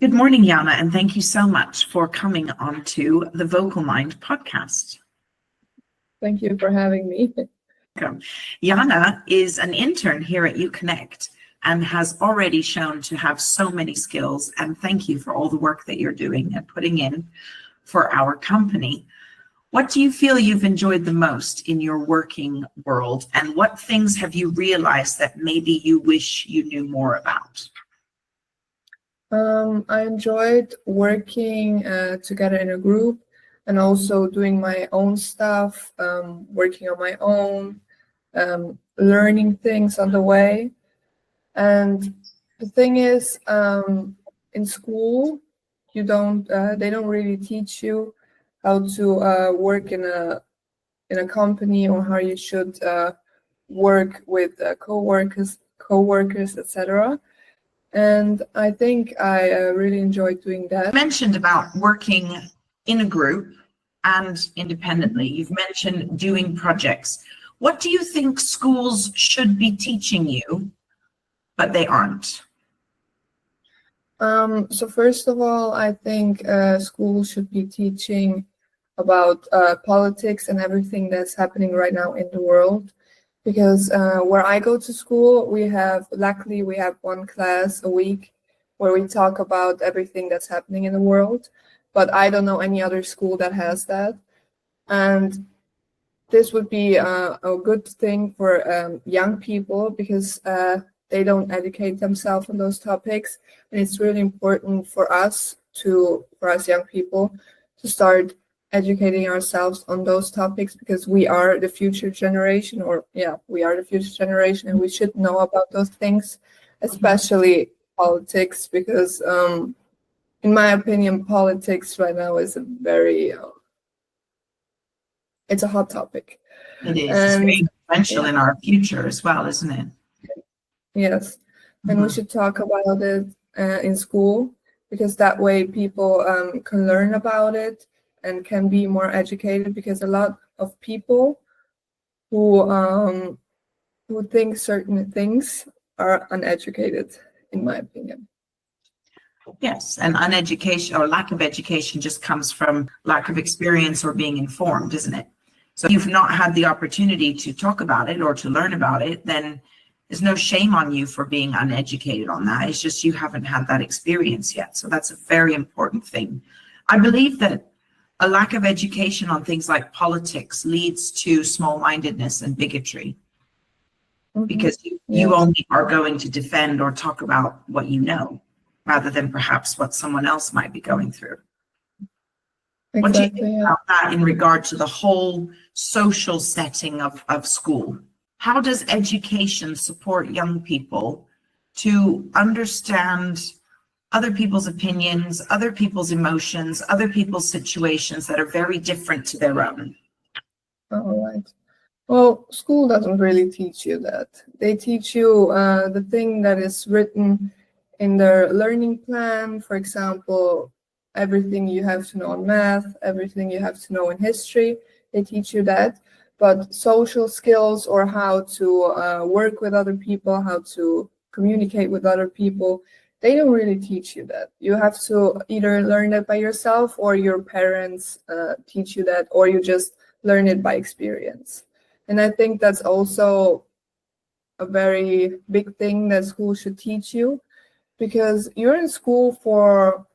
Good morning, Yana, and thank you so much for coming onto the Vocal Mind podcast. Thank you for having me. Yana is an intern here at UConnect and has already shown to have so many skills, and thank you for all the work that you're doing and putting in for our company. What do you feel you've enjoyed the most in your working world, and what things have you realized that maybe you wish you knew more about? I enjoyed working together in a group and also doing my own stuff, working on my own, learning things on the way. And the thing is, in school, they don't really teach you how to work in a company, or how you should work with co-workers, etc. And I think I really enjoyed doing that. You mentioned about working in a group and independently. You've mentioned doing projects. What do you think schools should be teaching you, but they aren't? So first of all, I think schools should be teaching about politics and everything that's happening right now in the world. Because where I go to school, luckily we have one class a week where we talk about everything that's happening in the world, but I don't know any other school that has that. And this would be a good thing for young people, because they don't educate themselves on those topics. And it's really important for us young people to start educating ourselves on those topics, because we are the future generation, and we should know about those things, especially politics, because in my opinion, politics right now is it's a hot topic. It is. It's very influential in our future as well, isn't it? Yes. And we should talk about it in school, because that way people can learn about it and can be more educated, because a lot of people who think certain things are uneducated, in my opinion. Yes, and uneducation or lack of education just comes from lack of experience or being informed, isn't it? So if you've not had the opportunity to talk about it or to learn about it, then there's no shame on you for being uneducated on that. It's just you haven't had that experience yet. So that's a very important thing. I believe that a lack of education on things like politics leads to small-mindedness and bigotry, because you only are going to defend or talk about what you know, rather than perhaps what someone else might be going through. Exactly, what do you think about that in regard to the whole social setting of school? How does education support young people to understand other people's opinions, other people's emotions, other people's situations that are very different to their own? All right. Well, school doesn't really teach you that. They teach you the thing that is written in their learning plan. For example, everything you have to know in math, everything you have to know in history, they teach you that. But social skills, or how to work with other people, how to communicate with other people, they don't really teach you that. You have to either learn that by yourself, or your parents teach you that, or you just learn it by experience. And I think that's also a very big thing that school should teach you, because you're in school for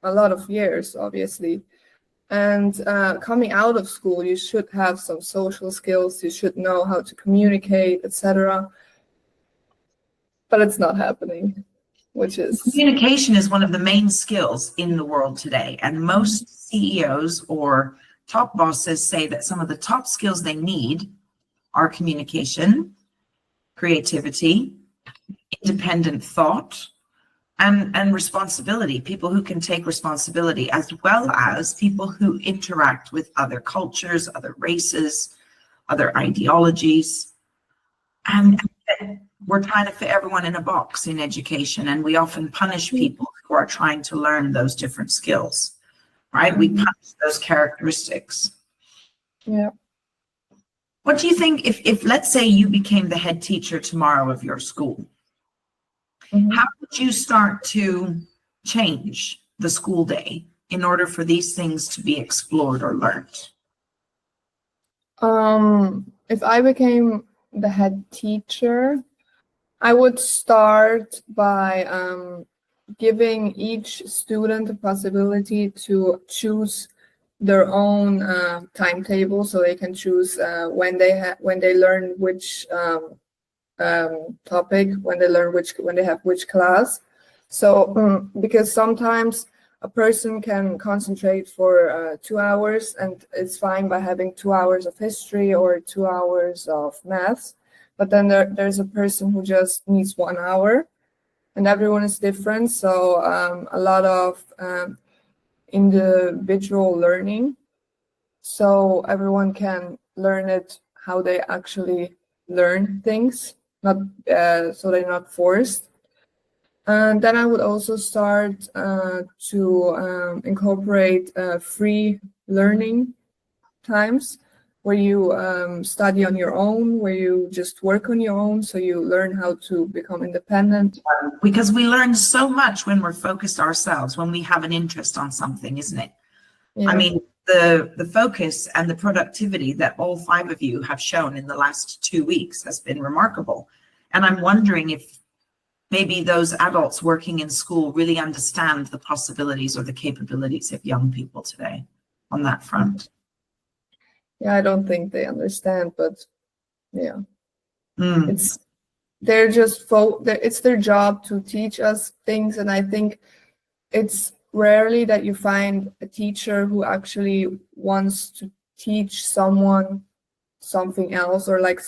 a lot of years, obviously. And coming out of school, you should have some social skills. You should know how to communicate, etc. But it's not happening. Communication is one of the main skills in the world today, and most CEOs or top bosses say that some of the top skills they need are communication, creativity, independent thought, and responsibility. People who can take responsibility, as well as people who interact with other cultures, other races, other ideologies. And we're trying to fit everyone in a box in education, and we often punish people who are trying to learn those different skills, right? We punish those characteristics. Yeah. What do you think if let's say you became the head teacher tomorrow of your school, how would you start to change the school day in order for these things to be explored or learned? If I became the head teacher, I would start by giving each student the possibility to choose their own timetable, so they can choose when they learn which topic, when they have which class. So because sometimes a person can concentrate for 2 hours, and it's fine by having 2 hours of history or 2 hours of maths, but then there's a person who just needs 1 hour, and everyone is different. So a lot of individual learning, so everyone can learn it how they actually learn things, not so they're not forced. And then I would also start to incorporate free learning times, where you study on your own, where you just work on your own, so you learn how to become independent. Because we learn so much when we're focused ourselves, when we have an interest on something, isn't it? Yeah. I mean, the focus and the productivity that all 5 of you have shown in the last 2 weeks has been remarkable. And I'm wondering if maybe those adults working in school really understand the possibilities or the capabilities of young people today on that front. Yeah, I don't think they understand, but yeah, Mm. they're just it's their job to teach us things, and I think it's rarely that you find a teacher who actually wants to teach someone something else, or like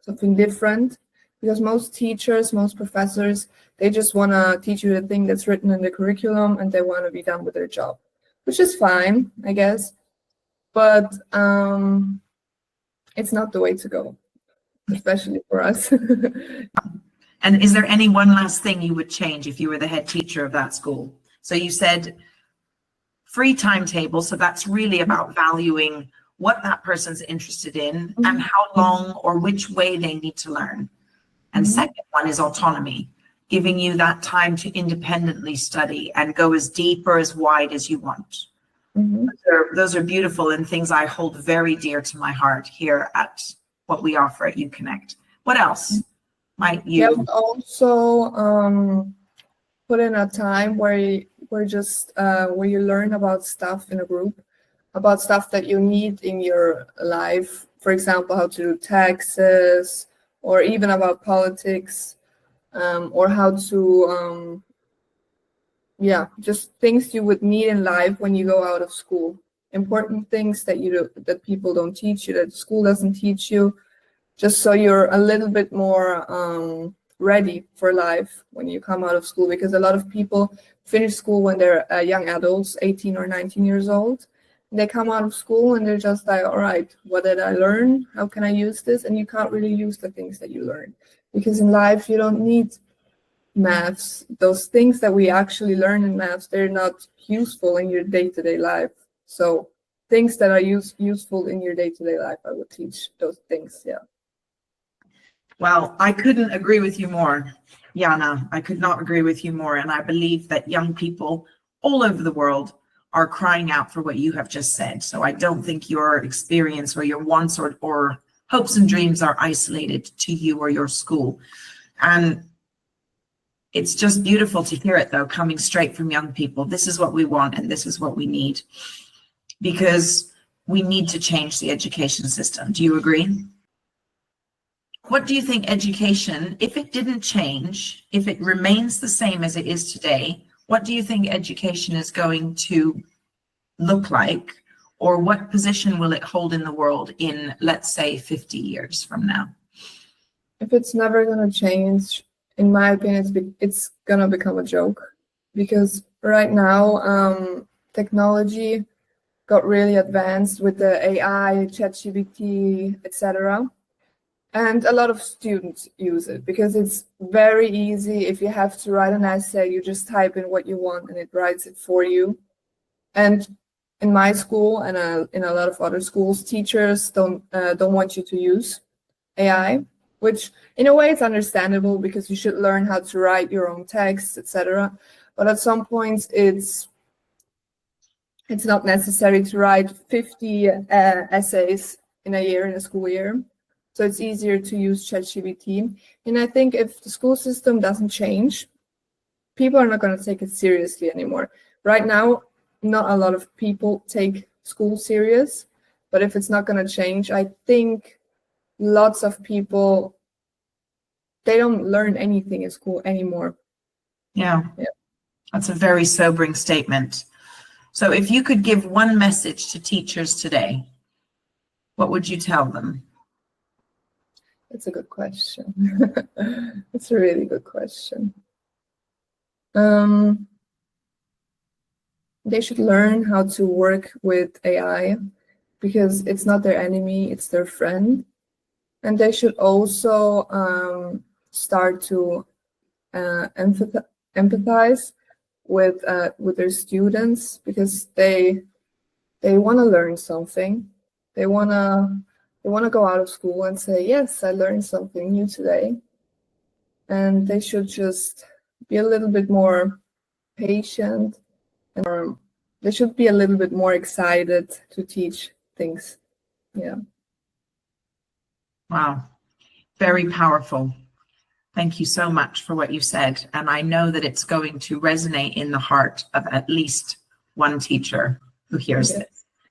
something different, because most teachers, most professors, they just want to teach you the thing that's written in the curriculum, and they want to be done with their job, which is fine, I guess, but it's not the way to go, especially for us. And is there any one last thing you would change if you were the head teacher of that school? So you said free timetable, so that's really about valuing what that person's interested in and how long or which way they need to learn. And second one is autonomy, giving you that time to independently study and go as deep or as wide as you want. Those are beautiful and things I hold very dear to my heart here at what we offer at UConnect. What else might you? Yeah, also put in a time where you learn about stuff in a group, about stuff that you need in your life. For example, how to do taxes, or even about politics, or how to just things you would need in life when you go out of school. Important things that people don't teach you, that school doesn't teach you, just so you're a little bit more ready for life when you come out of school. Because a lot of people finish school when they're young adults, 18 or 19 years old. They come out of school and they're just like, all right, what did I learn? How can I use this? And you can't really use the things that you learn, because in life you don't need maths. Those things that we actually learn in maths, they're not useful in your day-to-day life. So things that are useful in your day-to-day life, I would teach those things. Yeah. Well, I couldn't agree with you more, Yana. I could not agree with you more. And I believe that young people all over the world are crying out for what you have just said. So I don't think your experience or your wants or hopes and dreams are isolated to you or your school. And it's just beautiful to hear it, though, coming straight from young people. This is what we want and this is what we need, because we need to change the education system. Do you agree? What do you think education, if it didn't change, if it remains the same as it is today, what do you think education is going to look like, or what position will it hold in the world in, let's say, 50 years from now? If it's never going to change, in my opinion, it's going to become a joke, because right now technology got really advanced with the AI, ChatGPT, etc. And a lot of students use it because it's very easy. If you have to write an essay, you just type in what you want and it writes it for you. And in my school and in a lot of other schools, teachers don't want you to use AI, which in a way is understandable, because you should learn how to write your own text, etc. but at some points it's not necessary to write 50 essays in a year, in a school year. So it's easier to use ChatGPT. And I think if the school system doesn't change, people are not going to take it seriously anymore. Right now, not a lot of people take school serious, but if it's not going to change, I think lots of people, they don't learn anything in school anymore. Yeah. That's a very sobering statement. So if you could give one message to teachers today, what would you tell them? That's a good question. It's a really good question. They should learn how to work with AI because it's not their enemy, it's their friend. And they should also start to empathize with their students because they want to learn something. They want to go out of school and say, yes, I learned something new today. And they should just be a little bit more patient, and they should be a little bit more excited to teach things. Yeah. Wow. Very powerful. Thank you so much for what you said. And I know that it's going to resonate in the heart of at least one teacher who hears this.